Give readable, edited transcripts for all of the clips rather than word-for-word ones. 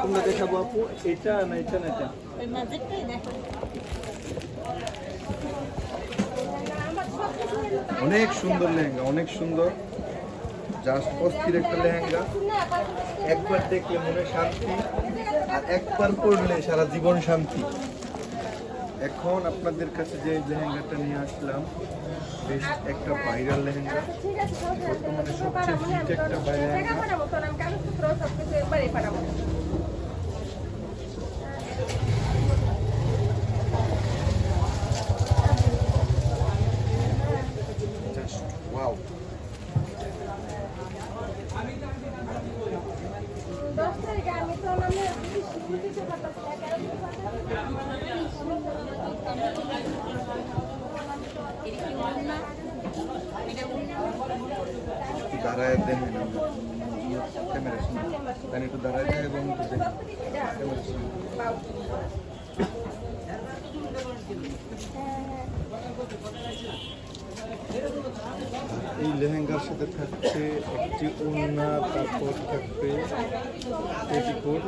তোমরা দেখাবো আপু, এটা না এটা না এটা? অনেক সুন্দর লেহেঙ্গা, অনেক সুন্দর, জাস্ট অস্থির একটা লেহেঙ্গা। একবার দেখলে মনে শান্তি, আর একবার পরলে সারা জীবন শান্তি। এখন আপনাদের কাছে যে লেহেঙ্গাটা নিয়ে আসলাম, বেশ একটা ভাইরাল লেহেঙ্গা, বর্তমানে সবচেয়ে হিট একটা লেহেঙ্গা। Just wow. দাঁড়ায় দেখেন ক্যামেরা, তাই একটু দাঁড়ায় যায় এবং একটু দেখেন এই লেহেঙ্গার সাথে থাকছে একটি ওড়না, তারপর থাকবে পেটিকোট।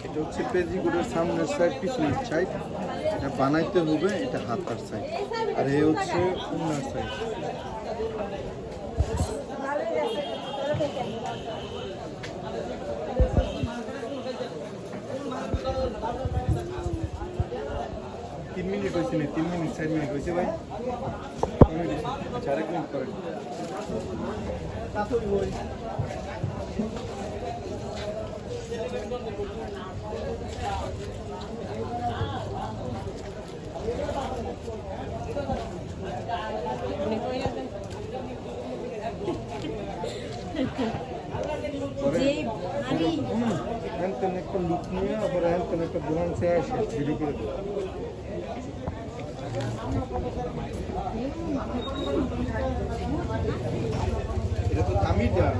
এটা হচ্ছে পেটিকোটের সামনের সাইড, পিছনের সাইড। এটা বানাইতে হবে, এটা হাতার সাইড, আর এই হচ্ছে ওড়নার সাইড। তিন মিনিট হয়েছে না, 3 মিনিট 4 মিনিট হয়েছে ভাই। 4 মিনিট করেন। একটা লুক নিয়ে আবার একটা দোকান সে আসে ভিডিও করে দেবো। এটা তো দামি দাম,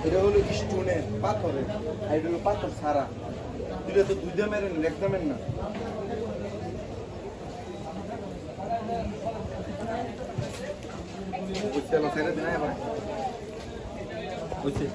এটা হলো স্টোনের, পাথরের, আর এটা হলো পাথর ছাড়া। এটা তো 2 দামের, 1 দামের না। বুঝতে পারছেন না? এবার বুঝছি।